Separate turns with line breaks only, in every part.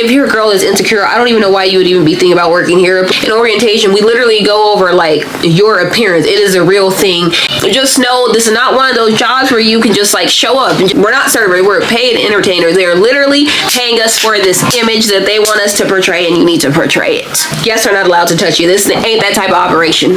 If your girl is insecure, I don't even know why you would even be thinking about working here. In orientation, we literally go over like your appearance. It is a real thing. Just know this is not one of those jobs where you can just like show up. We're not servers, we're paid entertainers. They're literally paying us for this image that they want us to portray, and you need to portray it. Guests are not allowed to touch you. This ain't that type of operation.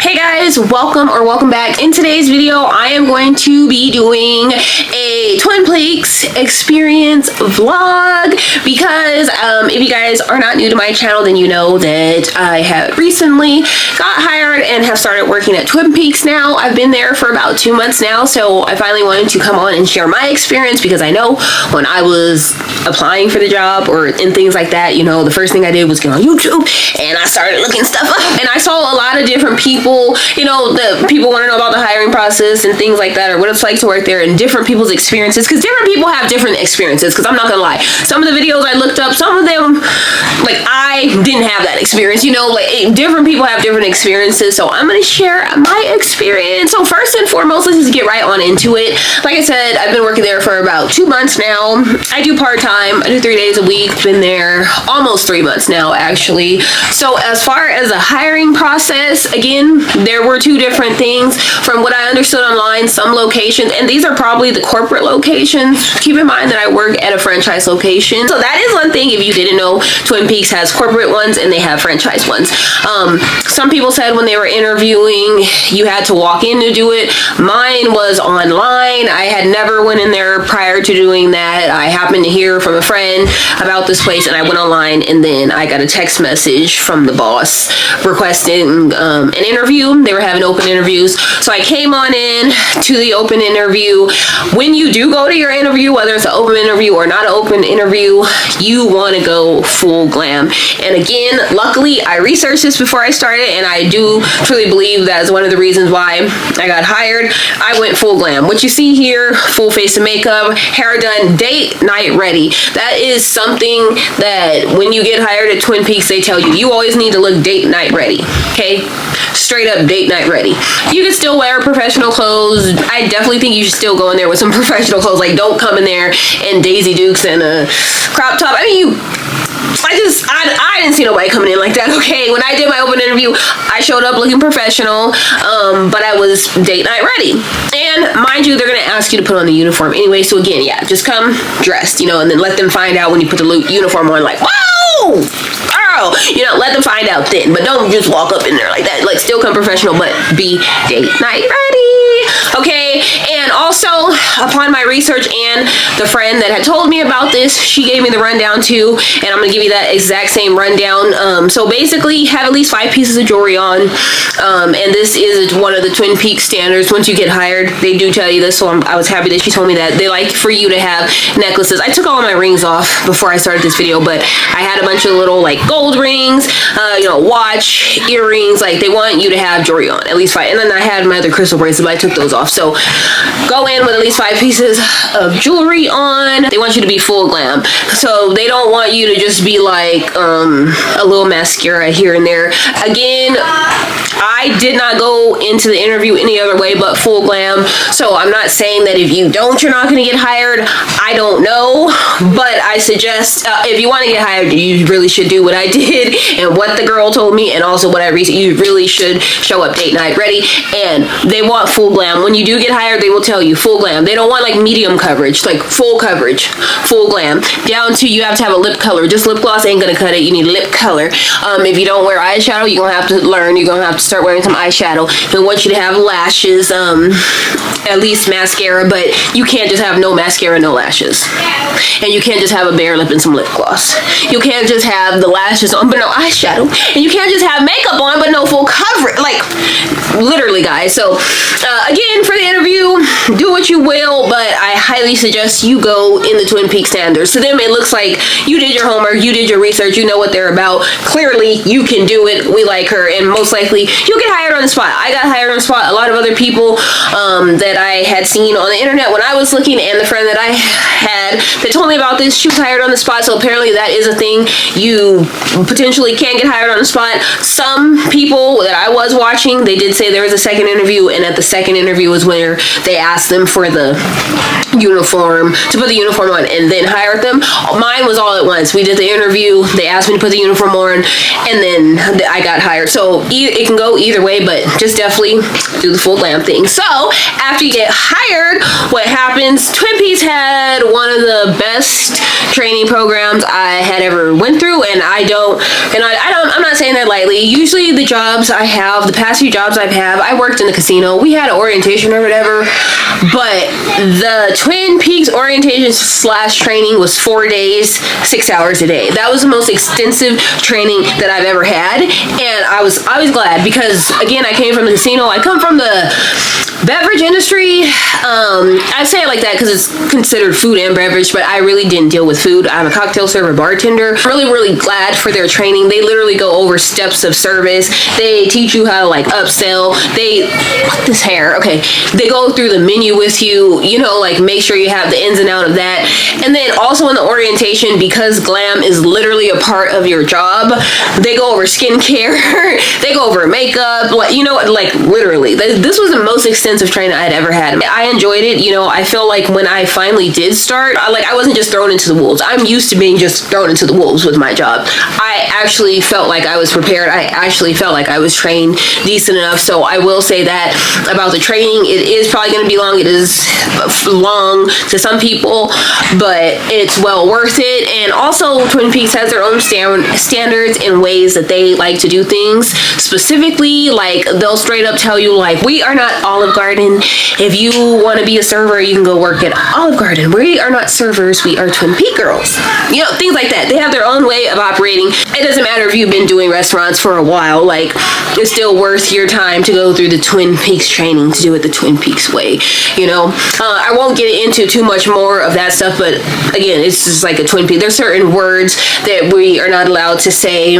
Hey guys, welcome back. In today's video, I am going to be doing a Twin Peaks experience vlog because if you guys are not new to my channel, then you know that I have recently got hired and have started working at Twin Peaks now. I've been there for about 2 months now, so I finally wanted to come on and share my experience because I know when I was applying for the job or in things like that, you know, the first thing I did was get on YouTube and I started looking stuff up, and I saw a lot of different people. You know, the people want to know about the hiring process and things like that, or what it's like to work there, and different people's experiences, because different people have different experiences. Because I'm not gonna lie, some of the videos I looked up, some of them, like, I didn't have that experience, you know, like different people have different experiences. So I'm gonna share my experience. So first and foremost, let's just get right on into it. Like I said, I've been working there for about 2 months now. I do part-time. I do 3 days a week. Been there almost 3 months now, actually. So as far as the hiring process, again, there were 2 different things from what I understood online. Some locations, and these are probably the corporate locations. Keep in mind that I work at a franchise location. So that is one thing, if you didn't know, Twin Peaks has corporate ones and they have franchise ones. Some people said when they were interviewing, you had to walk in to do it. Mine was online. I had never went in there prior to doing that. I happened to hear from a friend about this place and I went online, and then I got a text message from the boss requesting an interview. They were having open interviews. So I came on in to the open interview. When you do go to your interview, whether it's an open interview or not an open interview, you want to go full glam. And again, luckily I researched this before I started, and I do truly believe that is one of the reasons why I got hired. I went full glam. What you see here, full face of makeup, hair done, date night ready. That is something that when you get hired at Twin Peaks, they tell you always need to look date night ready. Okay? Straight up date night ready. You can still wear professional clothes. I definitely think you should still go in there with some professional clothes. Like, don't come in there in Daisy Dukes and a crop top. I mean, I didn't see nobody coming in like that, okay? When I did my open interview, I showed up looking professional, but I was date night ready. And mind you, they're gonna ask you to put on the uniform anyway, so again, yeah, just come dressed, you know, and then let them find out when you put the uniform on, like, whoa! Girl, you know, let them find out then, but don't just walk up in there like that. Like, still come professional, but be date night ready. Okay, and also upon my research and the friend that had told me about this, she gave me the rundown too, and I'm gonna give you that exact same rundown. So basically, have at least 5 pieces of jewelry on, and this is one of the Twin Peaks standards. Once you get hired, they do tell you this, so I was happy that she told me that. They like for you to have necklaces. I took all my rings off before I started this video, but I had a bunch of little like gold rings, you know, watch, earrings. Like, they want you to have jewelry on, at least 5. And then I had my other crystal bracelets, but I took those off. So go in with at least 5 pieces of jewelry on. They want you to be full glam. So they don't want you to just be like a little mascara here and there. Again, I did not go into the interview any other way but full glam. So I'm not saying that if you don't, you're not going to get hired. I don't know, but I suggest if you want to get hired, you really should do what I did and what the girl told me, and also what I researched. You really should show up date night ready, and they want full glam. When you do get hired, they will tell you full glam. They don't want like medium coverage, like full coverage, full glam. Down to you have to have a lip color. Just lip gloss ain't gonna cut it. You need lip color. If you don't wear eyeshadow, you're gonna have to learn. You're gonna have to start wearing some eyeshadow. They want you to have lashes, at least mascara, but you can't just have no mascara, no lashes. And you can't just have a bare lip and some lip gloss. You can't just have the lashes on but no eyeshadow. And you can't just have makeup on but no full coverage. Like, literally, guys. So again, for the interview, do what you will, but I highly suggest you go in the Twin Peaks standards. To them, it looks like you did your homework, you did your research, you know what they're about. Clearly, you can do it. We like her, and most likely, you'll get hired on the spot. I got hired on the spot. A lot of other people that I had seen on the internet when I was looking, and the friend that I had had that told me about this. She was hired on the spot, so apparently that is a thing. You potentially can get hired on the spot. Some people that I was watching, they did say there was a second interview, and at the second interview was where they asked them for the uniform, to put the uniform on and then hire them. Mine was all at once. We did the interview, they asked me to put the uniform on, and then I got hired. So it can go either way, but just definitely do the full glam thing. So after you get hired, what happens? Twin Peaks had one of the best training programs I had ever went through, and I'm not saying that lightly. Usually the jobs I have, the past few jobs I worked in the casino. We had orientation or whatever, but the Twin Peaks orientation / training was 4 days, 6 hours a day. That was the most extensive training that I've ever had, and I was glad, because again, I came from the casino. I come from the beverage industry. I say it like that because it's considered food and beverage, but I really didn't deal with food. I'm a cocktail server, bartender. Really glad for their training. They literally go over steps of service. They teach you how to like upsell. This hair, okay. They go through the menu with you, like make sure you have the ins and out of that. And then also in the orientation, because glam is literally a part of your job, they go over skincare. They go over makeup, like literally. This was the most extensive training I had ever had. I enjoyed it. I feel like when I finally did start, I wasn't just thrown into the wolves. I'm used to being just thrown into the wolves with my job. I actually felt like I was prepared. I actually felt like I was trained decent enough. So I will say that about the training. It is probably going to be long. It is long to some people, but it's well worth it. And also, Twin Peaks has their own standards and ways that they like to do things. Specifically, like they'll straight up tell you, like, we are not Olive Garden. If you want to be a server, you can go work at Olive Garden. We are not servers. We are Twin Peaks girls. Things like that. They have their own way of operating. It doesn't matter if you've been doing restaurants for a while. Like, it's still worth your time to go through the Twin Peaks training to do it the Twin Peaks way. I won't get into too much more of that stuff, but again, it's just like a Twin Peaks. There's certain words that we are not allowed to say,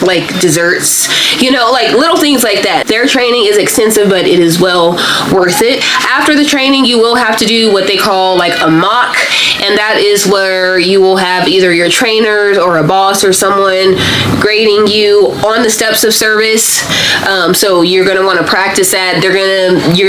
like desserts, like little things like that. Their training is extensive, but it is well worth it. After the training, you will have to do what they call like a mock, and that is where you will have either your trainers or a boss or someone grading you on the steps of service. So you're going to want to practice that. You're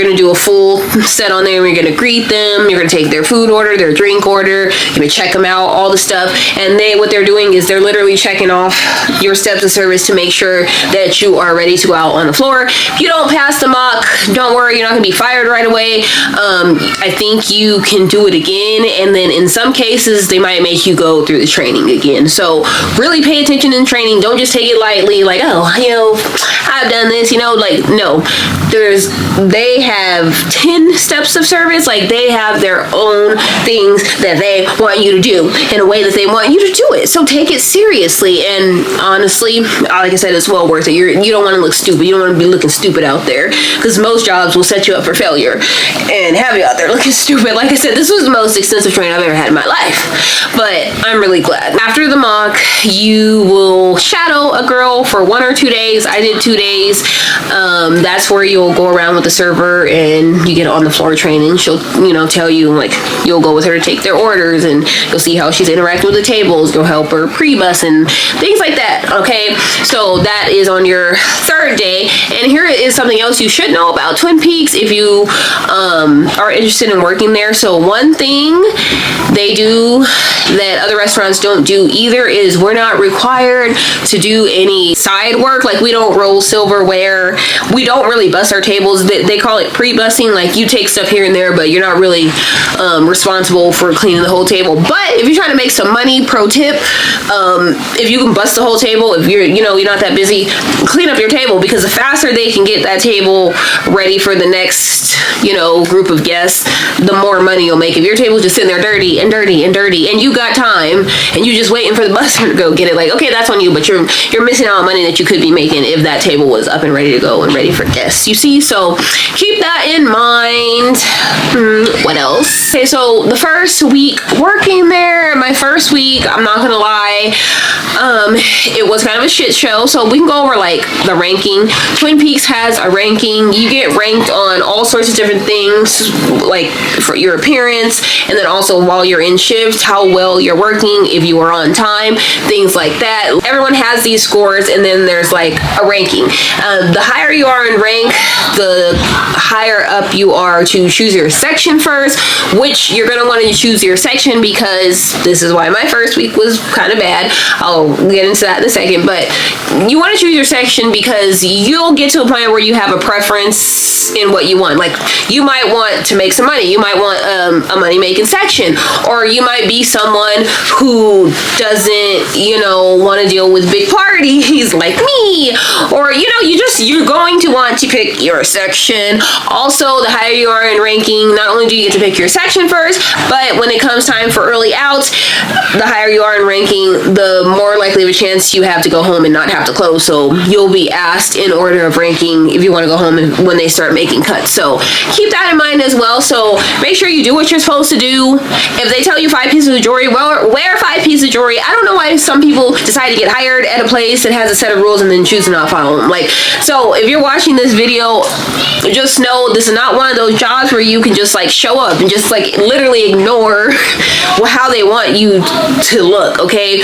going to do a full set on there. You're going to greet them. You're going to take their food order, their drink order. You're going to check them out, all the stuff. And what they're doing is they're literally checking off your steps of service to make sure that you are ready to go out on the floor. If you don't pass the mock, don't worry, you're not going to be fired right away. I think you can do it again, and then in some cases they might make you go through the training again. So really pay attention in training. Don't just take it lightly, like, oh, I've done this, no. They have 10 steps of service. Like, they have their own things that they want you to do in a way that they want you to do it. So take it seriously, and honestly, like I said, it's well worth it. You don't want to look stupid. You don't want to be looking stupid out there, because most jobs will set you up for failure and have you out there looking stupid. Like I said, this was the most extensive training I've ever had in my life, but I'm really glad. After the mock, you will shadow a girl for 1 or 2 days. I did 2 days. That's where you'll go around with the server and you get on the floor training. She'll, tell you, like, you'll go with her to take their orders, and you'll see how she's interacting with the tables. You'll help her pre-bus and things like that. Okay, so that is on your 3rd day. And here is something else you should know about Twin Peaks if you are interested in working there. So one thing they do that other restaurants don't do either is we're not required to do any side work. Like, we don't roll silverware. We don't really bus our tables. They call it pre-bussing. Like, you take stuff here and there, but you're not really responsible for cleaning the whole table. But if you're trying to make some money, pro tip, if you can bust the whole table, if you're not that busy, clean up your table, because the faster they can get that table ready for the next group of guests, the more money you'll make. If your table's just sitting there dirty and you got time and you just waiting for the busser to go get it, like, okay, that's on you, but you're missing out on money that you could be making if that table was up and ready to go and ready for guests, you see. So keep that in mind. What else? Okay, so the first week working there, my first week, I'm not gonna lie, it was kind of a shit show. So we can go over like the ranking. Twin Peaks has a ranking. You get ranked on all sorts of different things, like for your appearance, and then also while you're in shift, how well you're working, if you are on time, things like that. Everyone has these scores, and then there's like a ranking. The higher you are in rank, the higher up you are to choose your section first, which you're going to want to choose your section because this is why my first week was kind of bad. I'll get into that in a second, but you want to choose your section because you'll get to a point where you have a preference in what you want. Like, you might want to make some money. You might want a money-making section, or you might be someone who doesn't, you know, want to deal with big parties like me, or, you know, you're going to want to pick your section. Also, the higher you are in ranking, not only do you get to pick your section first, but when it comes time for early outs, the higher you are in ranking, the more likely of a chance you have to go home and not have to close. So you'll be asked in order of ranking if you want to go home when they start making cuts. So keep that in mind as well. So make sure you do what you're supposed to do. If they tell you 5 pieces of jewelry, well, wear 5 pieces of jewelry. I don't know why some people decide to get hired at a place that has a set of rules and then choose to not follow them. Like, so if you're watching this video, just know this is not one of those jobs where you can just like show up and just like literally ignore how they want you to look, okay?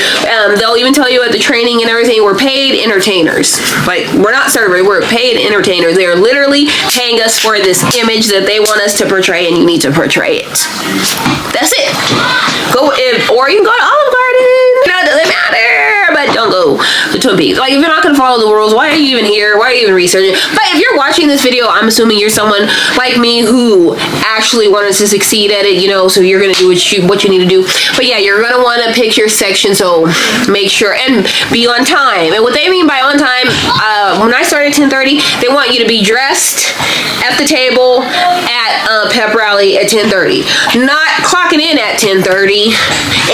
They'll even tell you at the training and everything, we're paid entertainers. Like, we're not servers, we're paid entertainers. They are literally paying us for this image that they want us to portray, and you need to portray it. That's it. Or you can go to Olive Garden. You know, it doesn't matter, but don't go to Twin Peaks. Like, if you're not going to follow the rules, why are you even here? Why are you even researching? But if you're watching this video, I'm assuming you're someone like me who actually wanted to succeed at it, you know, so you're going to do what you need to do. But yeah, you're going to want to pick your section, so make sure and be on time. And what they mean by on time, when I started at 10:30, they want you to be dressed at the table at pep rally at 10:30, not clocking in at 10:30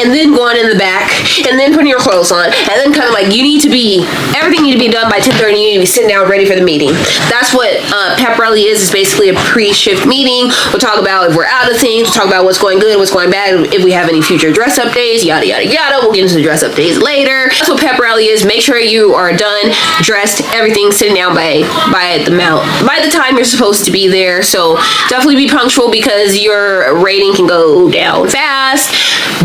and then going in the back and then putting your clothes on and then kind of like, everything need to be done by 10:30. You need to be sitting down ready for the meeting. That's what pep rally is. It's basically a pre-shift meeting. We'll talk about if we're out of things, we'll talk about what's going good, what's going bad, if we have any future dress up days, yada yada yada. We'll get into the dress up days later. That's what pep rally is. Make sure you are done, dressed, everything, sitting down by the time you're supposed to be there. So definitely be punctual because your rating can go down fast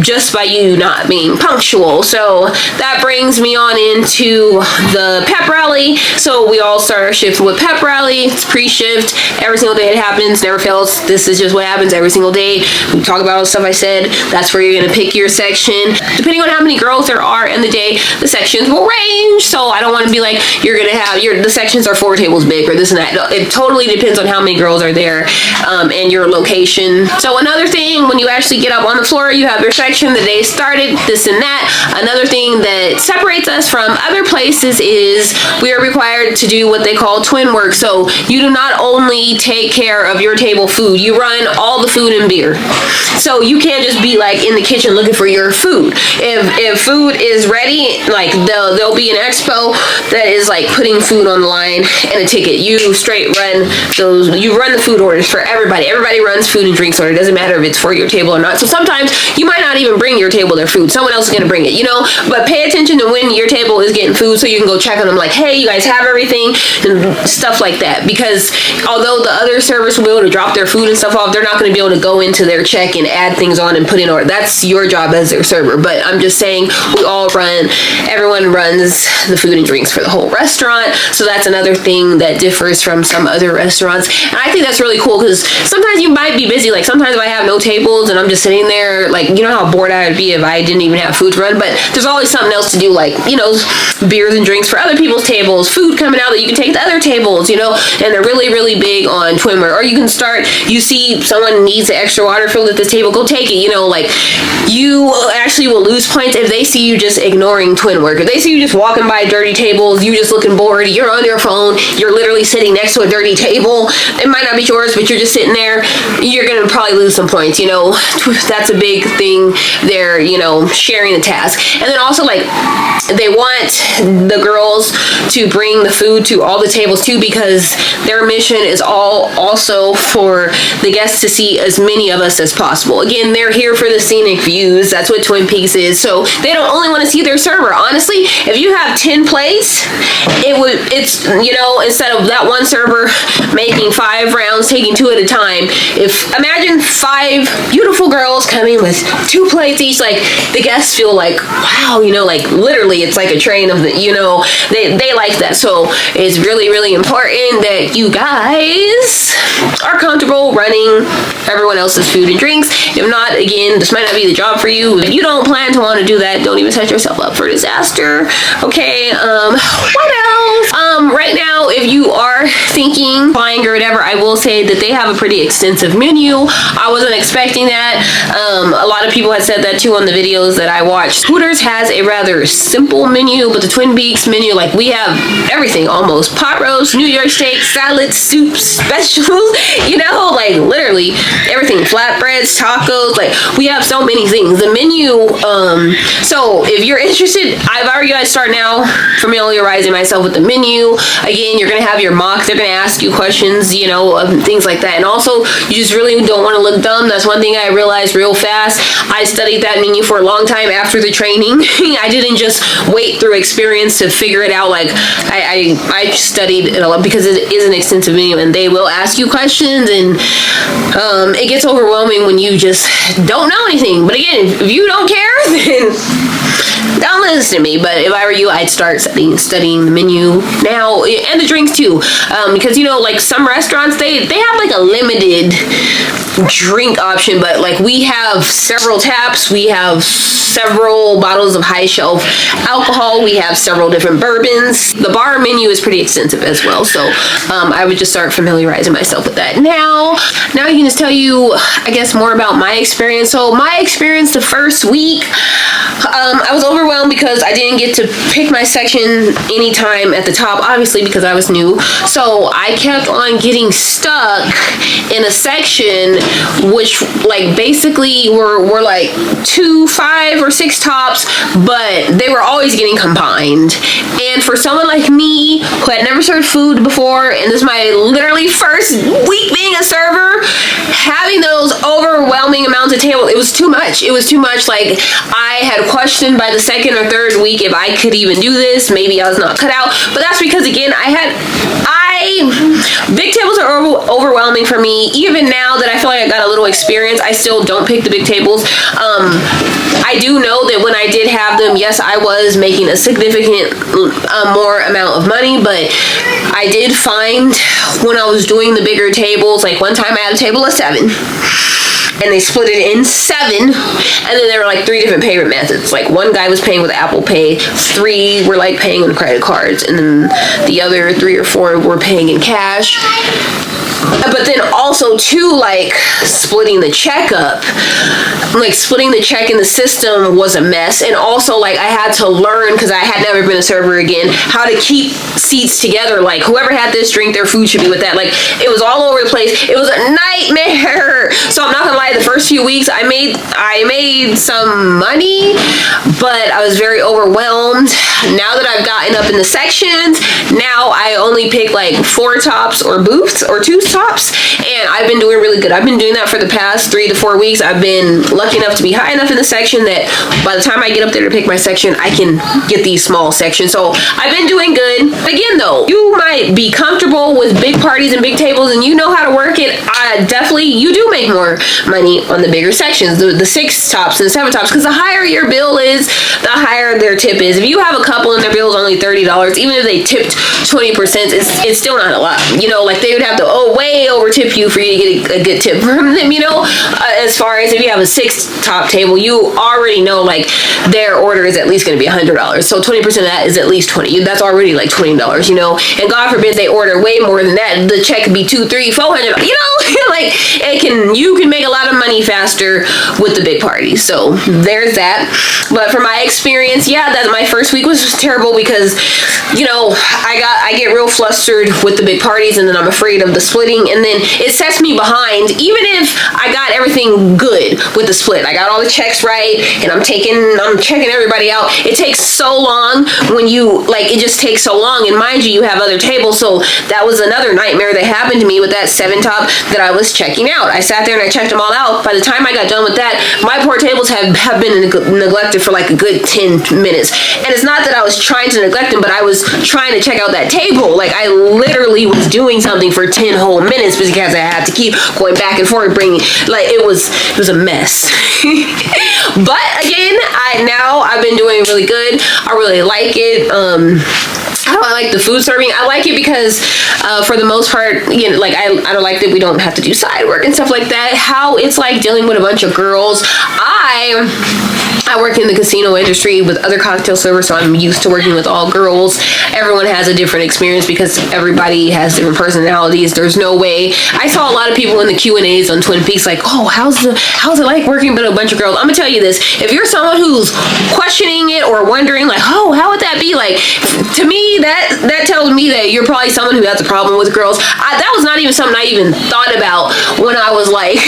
just by you not being punctual. So that brings me on into the pep rally. So we all start our shift with pep rally. It's pre-shift. Every single day it happens, never fails. This is just what happens every single day. We talk about all the stuff I said. That's where you're gonna pick your section. Depending on how many girls there are in the day, the sections will range. So I don't want to be like, you're gonna have the sections are 4 tables big or this and that. It totally depends on how many girls are there and your location. So another thing, when you actually get up on the floor, you have your section, the day started, this and that. Another thing that separates us from other places is we are required to do what they call twin work. So you do not only take care of your table food, you run all the food and beer. So you can't just be like in the kitchen looking for your food. If food is ready, like there'll be an expo that is like putting food on the line and a ticket. You straight run you run the food orders for everybody. Everybody runs food and drinks order. It doesn't matter if it's for your table or not. So sometimes you might not even bring your table their food. Someone else is going to bring it, you know, but pay attention to when your table is getting food so you can go check on them like, hey, you guys have everything and stuff like that. Because although the other servers will be able to drop their food and stuff off, they're not going to be able to go into their check and add things on and put in order. That's your job as their server. But I'm just saying everyone runs the food and drinks for the whole restaurant. So that's another thing that differs from some other restaurants. And I think that's really cool because sometimes you might be busy. Like sometimes if I have no tables and I'm just sitting there, like, you know how bored I would be if I didn't even have food to run, but there's always something else to do, like, you know, beers and drinks for other people's tables, food coming out that you can take to other tables, you know, and they're really, really big on twin work. Or you can you see someone needs an extra water filled at this table, go take it, you know, like, you actually will lose points if they see you just ignoring twin work. If they see you just walking by dirty tables, you just looking bored, you're on your phone, you're literally sitting next to a dirty table, it might not be yours, but you're just sitting there, you're gonna probably lose some points, you know. That's a big thing there, you know, sharing the task. And then also, like, they want the girls to bring the food to all the tables too, because their mission is also for the guests to see as many of us as possible. Again, they're here for the scenic views. That's what Twin Peaks is. So they don't only want to see their server. Honestly, if you have 10 plates, it's you know, instead of that one server making 5 rounds, taking 2 at a time, imagine 5 beautiful girls coming with 2 plates each, like the guests feel like, wow, you know, like literally it's like a train of the, you know, they like that. So it's really, really important that you guys are comfortable running everyone else's food and drinks. If not, again, this might not be the job for you. If you don't plan to want to do that, don't even set yourself up for disaster. Okay, what else? Right now, if you are thinking flying or whatever, I will say that they have a pretty extensive menu. I wasn't expecting that. A lot of people had said that too on the videos that I watched. Hooters has a rather simple menu, but the Twin Peaks menu, like we have everything almost. Pot roast, New York steak, salads, soups, specials, you know, like literally everything. Flatbreads, tacos, like we have so many things. The menu, so if you're interested, I've already got to start now familiarizing myself with the menu. Again, you're gonna have your mock, they're gonna ask you questions, you know, things like that. And also, you just really don't want to look dumb. That's one thing I realized real fast. I studied that menu for a long time after the training. I didn't just wait through experience to figure it out. Like I studied it a lot because it is an extensive menu, and they will ask you questions, and it gets overwhelming when you just don't know anything. But again, if you don't care, then don't listen to me. But if I were you, I'd start studying the menu now, and the drinks too, because you know, like some restaurants, they have like a limited drink option, but like we have several taps, we have several bottles of high shelf alcohol, we have several different bourbons. The bar menu is pretty extensive as well, so I would just start familiarizing myself with that. Now I can just tell you, I guess, more about my experience. So my experience the first week, I was overwhelmed because I didn't get to pick my section anytime at the top, obviously because I was new. So I kept on getting stuck in a section which like basically were like 2, 5, or 6 tops, but they were always getting combined. And for someone like me who had never served food before, and this is my literally first week being a server, having those overwhelming amounts of table, it was too much. It was too much. Like I had questioned by the 2nd or 3rd week if I could even do this. Maybe I was not cut out, but that's because again, big tables are overwhelming for me. Even now that I feel like I got a little experience, I still don't pick the big tables. I do know that when I did have them, yes, I was making a significant more amount of money, but I did find when I was doing the bigger tables, like one time I had a table of 7. And they split it in 7, and then there were like 3 different payment methods. Like one guy was paying with Apple Pay, 3 were like paying with credit cards, and then the other 3 or 4 were paying in cash. But then also too, like splitting the check up, like splitting the check in the system was a mess. And also like I had to learn, because I had never been a server again, how to keep seats together. Like whoever had this drink, their food should be with that. Like it was all over the place. It was a nightmare. So I'm not gonna lie, the first few weeks I made some money, but I was very overwhelmed. Now that I've gotten up in the sections, now I only pick like 4 tops or booths or 2 tops, and I've been doing really good. I've been doing that for the past 3 to 4 weeks. I've been lucky enough to be high enough in the section that by the time I get up there to pick my section, I can get these small sections. So I've been doing good. Again though, you might be comfortable with big parties and big tables and you know how to work it. Definitely you do make more money on the bigger sections, the 6 tops and the 7 tops, because the higher your bill is, the higher their tip is. If you have a couple and their bill is only $30, even if they tipped 20%, it's still not a lot. You know, like they would have to way over tip you for you to get a good tip from them, you know. As far as if you have a 6 top table, you already know like their order is at least going to be $100. So 20% of that is at least 20. That's already like $20, you know. And God forbid they order way more than that, the check could be $200, $300, $400, you know. Like you can make a lot of money faster with the big parties. So there's that. But for my experience, yeah, that my first week was terrible because, you know, I get real flustered with the big parties, and then I'm afraid of the splitting splitting, and then it sets me behind. Even if I got everything good with the split, I got all the checks right, and I'm checking everybody out, it takes so long when you, like, it just takes so long. And mind you have other tables, so that was another nightmare that happened to me with that 7 top that I was checking out. I sat there and I checked them all out. By the time I got done with that, my poor tables have been neglected for like a good 10 minutes. And it's not that I was trying to neglect them, but I was trying to check out that table. Like, I literally was doing something for 10 whole minutes because I had to keep going back and forth, bringing, like, it was a mess. But again, I've been doing really good. I really like it. How do I like the food serving? I like it because for the most part, you know, like, I don't like that we don't have to do side work and stuff like that. How it's like dealing with a bunch of girls. I work in the casino industry with other cocktail servers, so I'm used to working with all girls. Everyone has a different experience because everybody has different personalities. There's no way. I saw a lot of people in the Q&As on Twin Peaks like, oh, how's it like working with a bunch of girls? I'm gonna tell you this. If you're someone who's questioning it or wondering like, oh, how would that be? Like, to me, that tells me that you're probably someone who has a problem with girls. That was not even something I even thought about when I was like,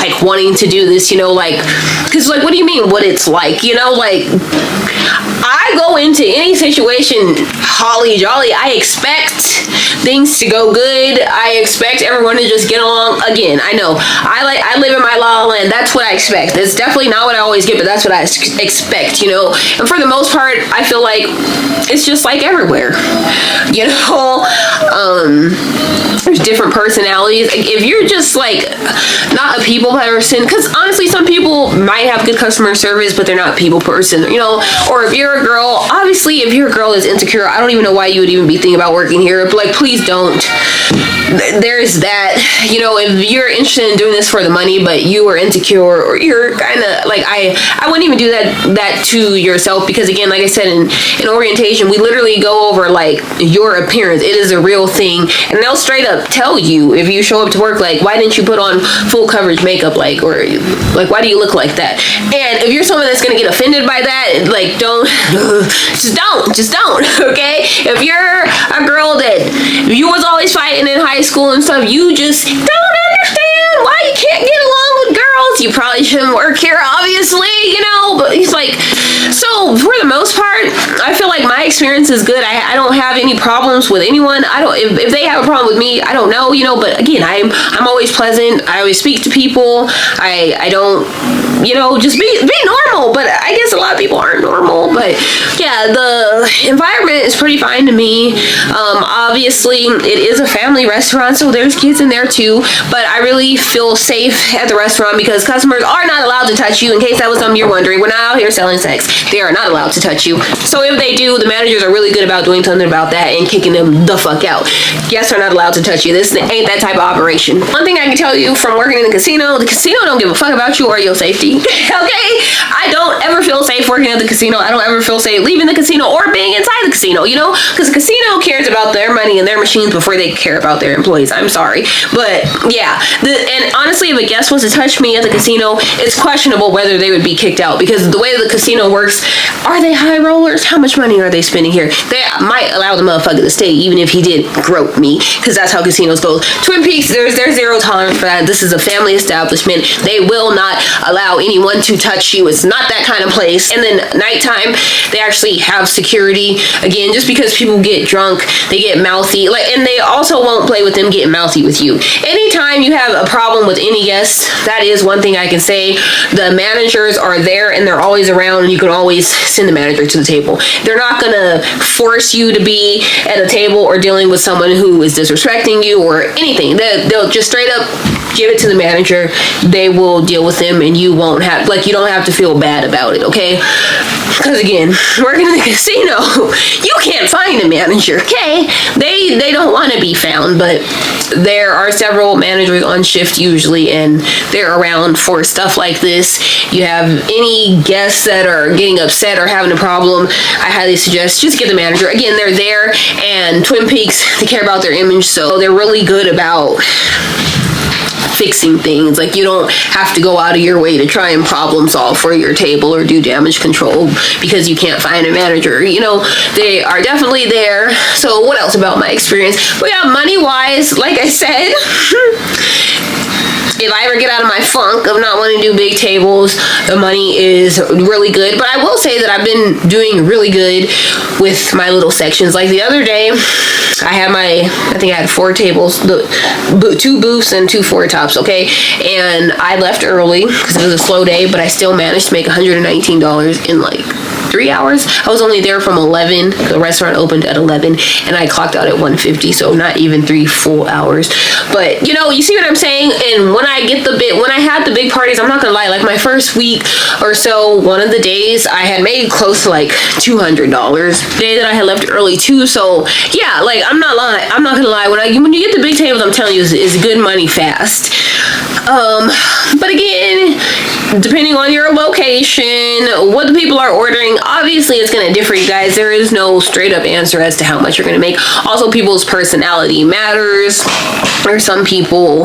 like wanting to do this, you know, like, because like, what do you mean what it's like, you know, like, I go into any situation holly jolly. I expect things to go good. I expect everyone to just get along. Again, I know I live in my la la land. That's what I expect. It's definitely not what I always get, but that's what I expect, you know. And for the most part, I feel like it's just like everywhere, you know. There's different personalities. Like, if you're just like not a people person, because honestly, some people might have good customer service, but they're not a people person, you know. Or if you're a girl, obviously, if you're a girl that's insecure, I don't even know why you would even be thinking about working here. But like, please don't. There's that, you know, if you're interested in doing this for the money, but you are insecure, or you're kind of like, I wouldn't even do that to yourself, because again, like I said, in orientation, we literally go over like your appearance. It is a real thing, and they'll straight up tell you if you show up to work, like, why didn't you put on full coverage makeup, like, or like, why do you look like that? And if you're someone that's gonna get offended by that, like, just don't, okay? If you're a girl that you was always fighting in high school and stuff, you just don't understand why you can't get along with girls. You probably shouldn't work here, obviously, you know. But he's like, so for the most part, I feel like my experience is good. I don't have any problems with anyone. I don't, if they have a problem with me, I don't know, you know. But again, I'm always pleasant. I always speak to people. I don't, you know, just be normal. But I guess a lot of people aren't normal. But yeah, the environment is pretty fine to me. Obviously, it is a family restaurant, so there's kids in there too. But I really feel safe at the restaurant because customers are not allowed to touch you. In case that was something you're wondering, we're not out here selling sex. They are not allowed to touch you. So if they do, the managers are really good about doing something about that and kicking them the fuck out. Guests are not allowed to touch you. This ain't that type of operation. One thing I can tell you from working in the casino don't give a fuck about you or your safety. Okay? I don't ever feel safe working at the casino. I don't ever feel safe leaving the casino or being inside the casino, you know? Because the casino cares about their money and their machines before they care about their employees. I'm sorry. But yeah, and honestly, if a guest was to touch me at the casino, it's questionable whether they would be kicked out, because the way the casino works, are they high rollers? How much money are they spending here? They might allow the motherfucker to stay even if he did grope me, because that's how casinos go. Twin Peaks, there's zero tolerance for that. This is a family establishment. They will not allow anyone to touch you. It's not that kind of place. And then nighttime, they actually have security. Again, just because people get drunk, they get mouthy, like, and they also won't play with them getting mouthy with you. Anytime you have a problem with any guest, that is one thing I can say. The managers are there and they're always around, and you can always send the manager to the table. They're not gonna force you to be at a table or dealing with someone who is disrespecting you or anything. They'll just straight up give it to the manager. They will deal with them, and you won't have, like, you don't have to feel bad about it, okay? Because again, working in the casino, you can't find a manager, okay? They don't want to be found, but there are several managers on shift usually, and they're around for stuff like this. You have any guests that are getting upset or having a problem, I highly suggest just get the manager. Again, they're there, and Twin Peaks, they care about their image, so they're really good about fixing things. Like, you don't have to go out of your way to try and problem solve for your table or do damage control because you can't find a manager. You know, they are definitely there. So what else about my experience? But yeah, money wise, like I said, if I ever get out of my funk of not wanting to do big tables, the money is really good. But I will say that I've been doing really good with my little sections. Like the other day, I think I had 4 tables, 2 booths and 2 four-tops, okay? And I left early because it was a slow day, but I still managed to make $119 in like 3 hours. I was only there from 11. The restaurant opened at 11 and I clocked out at 1:50, so not even 3 full hours. But you know, you see what I'm saying? And when I had the big parties, I'm not gonna lie, like my first week or so, one of the days I had made close to like $200. The day that I had left early too. So yeah, like I'm not gonna lie, when you get the big tables, I'm telling you, it's good money fast. But again, depending on your location, what the people are ordering, obviously it's going to differ, you guys. There is no straight up answer as to how much you're going to make. Also, people's personality matters. There are some people,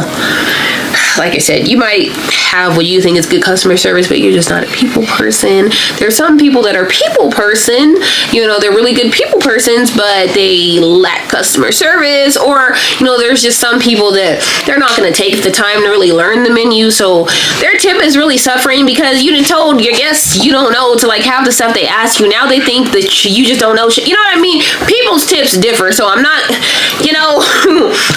like I said, you might have what you think is good customer service, but you're just not a people person. There's some people that are people person, you know, they're really good people persons, but they lack customer service. Or, you know, there's just some people that they're not going to take the time to really learn the menu, so their tip is really suffering because you done told your guests you don't know to like half the stuff they ask you. Now they think that you just don't know shit. You know what I mean? People's tips differ, so I'm not, you know,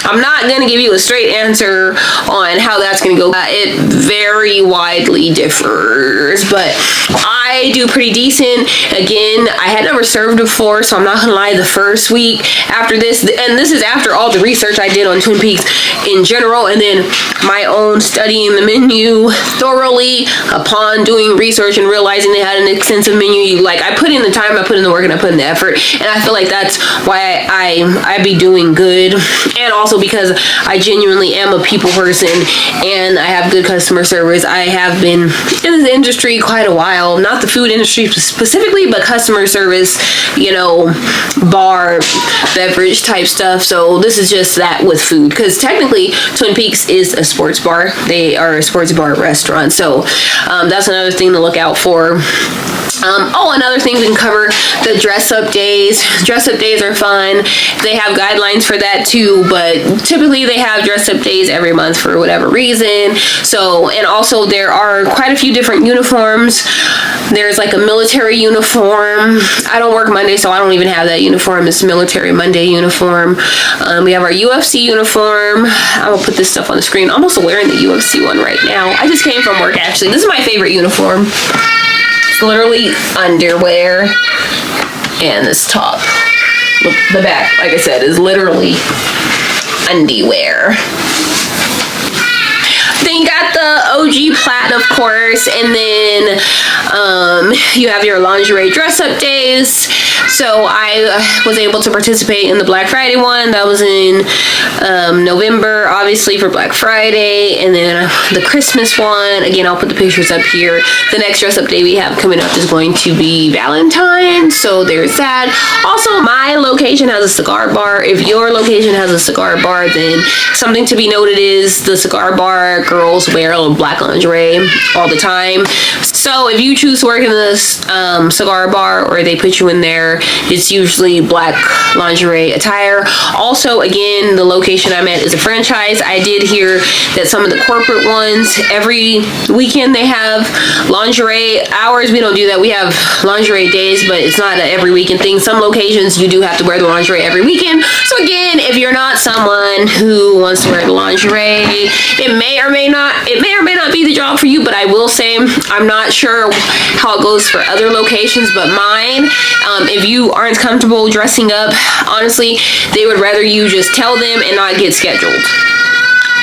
I'm not going to give you a straight answer on how that's going to go. It very widely differs, but I do pretty decent. Again, I had never served before, so I'm not gonna lie, the first week after this, and this is after all the research I did on Twin Peaks in general, and then my own studying the menu thoroughly upon doing research and realizing they had an extensive menu. Like, I put in the time, I put in the work, and I put in the effort, and I feel like that's why I be doing good. And also because I genuinely am a people person and I have good customer service. I have been in the industry quite a while, not the food industry specifically, but customer service, you know, bar, beverage type stuff. So this is just that with food, because technically Twin Peaks is a sports bar. They are a sports bar restaurant. So that's another thing to look out for. Another thing we can cover, the dress up days. Dress up days are fun. They have guidelines for that too, but typically they have dress up days every month for whatever reason. So, and also there are quite a few different uniforms. There's like a military uniform. I don't work Monday, so I don't even have that uniform. It's military Monday uniform. We have our UFC uniform. I will put this stuff on the screen. I'm also wearing the UFC one right now. I just came from work, actually. This is my favorite uniform. Literally underwear and this top. Look, the back, like I said, is literally underwear. Then you got the OG plaid, of course, and then you have your lingerie dress-up days. So I was able to participate in the Black Friday one. That was in November, obviously, for Black Friday. And then the Christmas one, again, I'll put the pictures up here. The next dress-up day we have coming up is going to be Valentine's, so there's that. Also, my location has a cigar bar. If your location has a cigar bar, then something to be noted is the cigar bar girls wear black lingerie all the time. So if you choose to work in this cigar bar, or they put you in there, it's usually black lingerie attire. Also, again, the location I'm at is a franchise. I did hear that some of the corporate ones, every weekend they have lingerie. Ours, we don't do that. We have lingerie days, but it's not an every weekend thing. Some locations you do have to wear the lingerie every weekend. So again, if you're not someone who wants to wear the lingerie, it may or may not be the job for you. But I will say, I'm not sure how it goes for other locations, but mine, if you aren't comfortable dressing up, honestly, they would rather you just tell them and not get scheduled.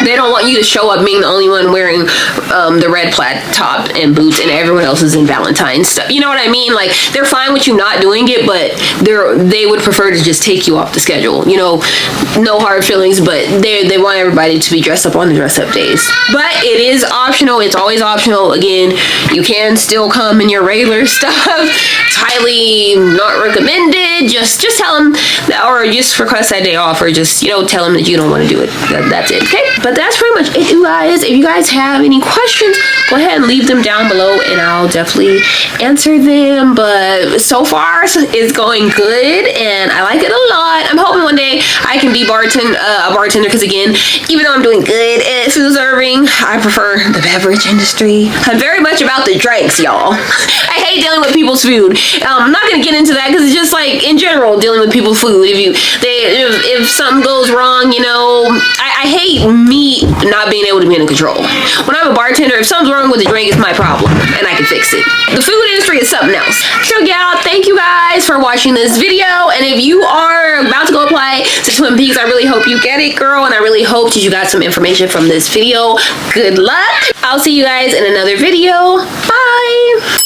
They don't want you to show up being the only one wearing the red plaid top and boots, and everyone else is in Valentine's stuff. You know what I mean? Like, they're fine with you not doing it, but they would prefer to just take you off the schedule. You know, no hard feelings, but they want everybody to be dressed up on the dress-up days. But it is optional. It's always optional. Again, you can still come in your regular stuff. It's highly not recommended. it, just tell them, or just request that day off, or just, you know, tell them that you don't want to do it. That's it, okay? But that's pretty much it, you guys. If you guys have any questions, go ahead and leave them down below, and I'll definitely answer them. But so far, it's going good, and I like it a lot. I'm hoping one day I can be a bartender, because again, even though I'm doing good at food serving, I prefer the beverage industry. I'm very much about the drinks, y'all. I hate dealing with people's food. I'm not gonna get into that, because it's just like in general dealing with people's food. If something goes wrong, you know, I hate me not being able to be in control. When I'm a bartender, if something's wrong with the drink, it's my problem, and I can fix it. The food industry is something else. So yeah, thank you guys for watching this video, and if you are about to go apply to Twin Peaks, I really hope you get it, girl, and I really hope that you got some information from this video. Good luck. I'll see you guys in another video. Bye.